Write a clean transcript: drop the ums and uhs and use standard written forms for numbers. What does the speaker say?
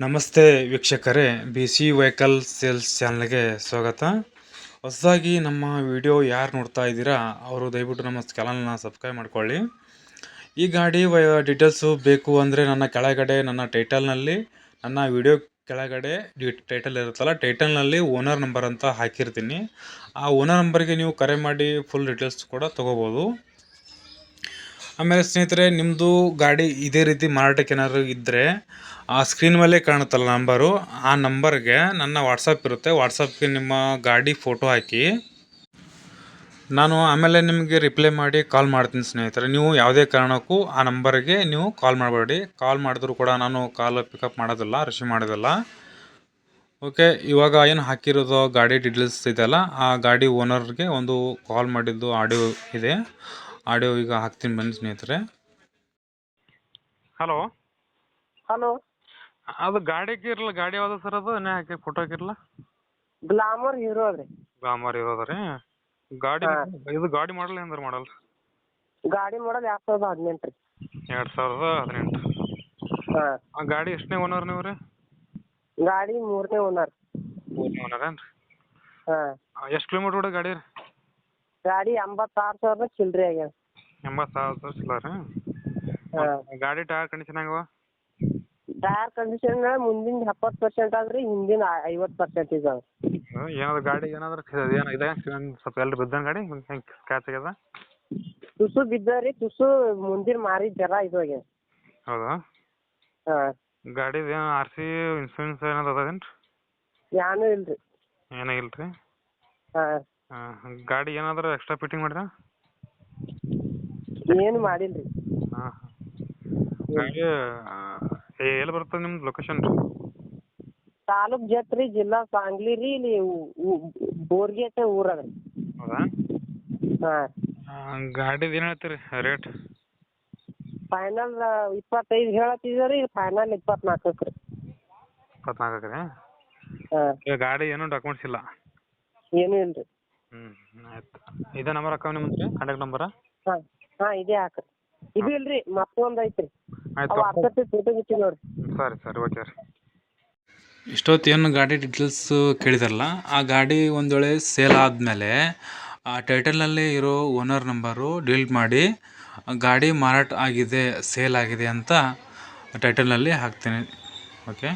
ನಮಸ್ತೆ ವೀಕ್ಷಕರೇ, B C vehicle sales ಚಾನಲ್ಗೆ ಸ್ವಾಗತ. ಹೊಸದಾಗಿ ನಮ್ಮ ವಿಡಿಯೋ ಯಾರು ನೋಡ್ತಾ ಇದ್ದೀರಾ ಅವರು ದಯವಿಟ್ಟು ನಮ್ಮ ಚಾನಲ್ನ ಸಬ್ಸ್ಕ್ರೈಬ್ ಮಾಡ್ಕೊಳ್ಳಿ. ಈ ಗಾಡಿ ಡೀಟೇಲ್ಸು ಬೇಕು ಅಂದರೆ ನನ್ನ ಕೆಳಗಡೆ ನನ್ನ ಟೈಟಲ್ನಲ್ಲಿ ನನ್ನ ವಿಡಿಯೋ ಕೆಳಗಡೆ ಟೈಟಲ್ ಇರುತ್ತಲ್ಲ, ಟೈಟಲ್ನಲ್ಲಿ ಓನರ್ ನಂಬರ್ ಅಂತ ಹಾಕಿರ್ತೀನಿ. ಆ ಓನರ್ ನಂಬರ್ಗೆ ನೀವು ಕರೆ ಮಾಡಿ ಫುಲ್ ಡೀಟೇಲ್ಸ್ ಕೂಡ ತೊಗೋಬೋದು. ಆಮೇಲೆ ಸ್ನೇಹಿತರೆ, ನಿಮ್ಮದು ಗಾಡಿ ಇದೇ ರೀತಿ ಮಾರಾಟಕ್ಕೆ ಏನಾದರೂ ಇದ್ದರೆ ಆ ಸ್ಕ್ರೀನ್ ಮೇಲೆ ಕಾಣುತ್ತಲ್ಲ ನಂಬರು, ಆ ನಂಬರ್ಗೆ ನನ್ನ ವಾಟ್ಸಪ್ ಇರುತ್ತೆ. ವಾಟ್ಸಪ್ಗೆ ನಿಮ್ಮ ಗಾಡಿ ಫೋಟೋ ಹಾಕಿ, ನಾನು ಆಮೇಲೆ ನಿಮಗೆ ರಿಪ್ಲೈ ಮಾಡಿ ಕಾಲ್ ಮಾಡ್ತೀನಿ ಸ್ನೇಹಿತರೆ. ನೀವು ಯಾವುದೇ ಕಾರಣಕ್ಕೂ ಆ ನಂಬರ್ಗೆ ನೀವು ಕಾಲ್ ಮಾಡಬೇಡಿ. ಕಾಲ್ ಮಾಡಿದ್ರು ಕೂಡ ನಾನು ಕಾಲ್ ಪಿಕಪ್ ಮಾಡೋದಿಲ್ಲ, ರಿಸೀವ್ ಮಾಡೋದಿಲ್ಲ. ಓಕೆ, ಇವಾಗ ಏನು ಹಾಕಿರೋದು ಗಾಡಿ ಡೀಟೇಲ್ಸ್ ಇದೆಯಲ್ಲ, ಆ ಗಾಡಿ ಓನರ್ಗೆ ಒಂದು ಕಾಲ್ ಮಾಡಿದ್ದು ಆಡಿಯೋ ಇದೆ. ಆಡಿಯೋ ಈಗ ಹಾಕ್ತೀನಿ ಬನ್ನಿ ಸ್ನೇಹಿತರೆ. ಹಲೋ ಹಲೋ, ಅದು ಗಾಡಿಗೆ ಇರಲ್ಲ, ಗಾಡಿ ಯಾವ್ದು ಸರ್? ಅದು ಏನೇ ಹಾಕಿ ಫೋಟೋ ಹಾಕಿರಲ್ಲ. ಗ್ಲಾಮರ್ ಹೀರೋ ರೀ. ಗ್ಲಾಮರ್ ಇರೋದ ರೀ ಗಾಡಿ? ಇದು ಗಾಡಿ ಮಾಡಲ್ ಏನ್ರಿ ಮಾಡಲ್? ಗಾಡಿ ಮಾಡಲ್ 2018 ರೀ. 2018. ಹಾಂ. ಆ ಗಾಡಿ ಎಷ್ಟನೇ ಓನರ್ ನೀವು ರೀ? ಗಾಡಿ 3ನೇ ಓನರ್. 3ನೇ ಓನರ್ ಏನ್ರಿ? ಹಾಂ. ಎಷ್ಟು ಕಿಲೋಮೀಟ್ರ್ ಹೊಡೆ ಗಾಡಿ ರೀ? ಗಾಡಿ 86,000 ಚಿಲ್ಲರೆ ಆಗ್ಯಾವ. 80,000 ಚಿಲ್ಲರ ರೀ? ಹಾಂ. ಗಾಡಿ ಟೈರ್ ಕಂಡೀಷನ್ ಹೆಂಗವ? ಟೈರ್ ಕಂಡೀಷನ್ ಮುಂದಿನ 70% ಆದ್ರಿ, ಹಿಂದಿನ 50% ಇದಾವೆ. ಏನಾದ್ರು ಗಾಡಿ ಏನಾದ್ರು ಇದೆ ಸ್ವಲ್ಪ ಎಲ್ರಿ ಬಿದ್ದಾನ ಗಾಡಿ ಹೆಂಗೆ ಸ್ಕ್ರಾಚ್ ಆಗ್ಯದ? ತುಸು ಬಿದ್ದರಿ, ತುಸು ಮುಂದಿನ ಮಾರಿ ಜರ ಇದು ಆಗ್ಯಾವ. ಹೌದಾ? ಹಾಂ. ಗಾಡಿದು ಏನು ಆರ್ ಸಿ ಇನ್ಸೂರೆನ್ಸ್ ಏನಾದ್ರು ಅದೇನು ರೀ? ಏನೂ ಇಲ್ರಿ. ಏನೂ ಇಲ್ಲ ರೀ? ಹಾಂ. ಹಾಂ. ಗಾಡಿ ಏನಾದರೂ ಎಕ್ಸ್ಟ್ರಾ ಫಿಟ್ಟಿಂಗ್ ಮಾಡಿರಾ? ಏನು ಮಾಡಿಲ್ರಿ. ಹಾಂ ಹಾಂ. ಗಾಡಿ ಎಲ್ಲಿ ಬರ್ತದೆ ನಿಮ್ದು ಲೊಕೇಶನ್ ರೀ? ತಾಲೂಕ್ ಜತ್ರಿ, ಜಿಲ್ಲಾ ಸಾಂಗ್ಲಿ ರೀ. ಇಲ್ಲಿ ಬೋರ್ಗೇಟ್ ಊರದ ರೀ. ಹೌದಾ? ಹಾಂ. ಗಾಡಿದು ಏನು ಹೇಳ್ತೀರಿ ರೇಟ್? ಫೈನಲ್ 25 ಹೇಳತ್ತಿದ್ದೀವಿ ರೀ, ಫೈನಲ್ 24 ರೀ. 24 ರೀ? ಹಾಂ. ಈಗ ಗಾಡಿ ಏನೂ ಡಾಕ್ಯುಮೆಂಟ್ಸ್ ಇಲ್ಲ? ಏನೂ ಇಲ್ಲ ರೀ. ಆಯ್ತು. ಇದೇ ನಂಬರ್ ಹಾಕವ ನಿಮ್ಮದು ರೀ, ಕಾಂಟ್ಯಾಕ್ಟ್ ನಂಬರ? ಹಾಂ ಹಾಂ, ಇದೇ ಹಾಕ್ರಿ. ಇದು ಇಲ್ರಿ, ಮತ್ತೊಂದು ಐತ್ರಿ. ಆಯ್ತು. ವಾಟ್ಸಪ್ಪಿಗೆ ಫೋಟೋ ಬಿಟ್ಟು ನೋಡ್ರಿ. ಸರಿ ಸರಿ, ಓಕೆ ರೀ. ಇಷ್ಟೊತ್ತು ಏನು ಗಾಡಿ ಡೀಟೇಲ್ಸು ಕೇಳಿದಾರಲ್ಲ, ಆ ಗಾಡಿ ಒಂದು ವೇಳೆ ಸೇಲ್ ಆದಮೇಲೆ ಆ ಟೈಟಲ್ನಲ್ಲಿ ಇರೋ ಓನರ್ ನಂಬರು ಡಿಲೀಟ್ ಮಾಡಿ ಗಾಡಿ ಮಾರಾಟ ಆಗಿದೆ, ಸೇಲ್ ಆಗಿದೆ ಅಂತ ಟೈಟಲ್ನಲ್ಲಿ ಹಾಕ್ತೀನಿ. ಓಕೆ.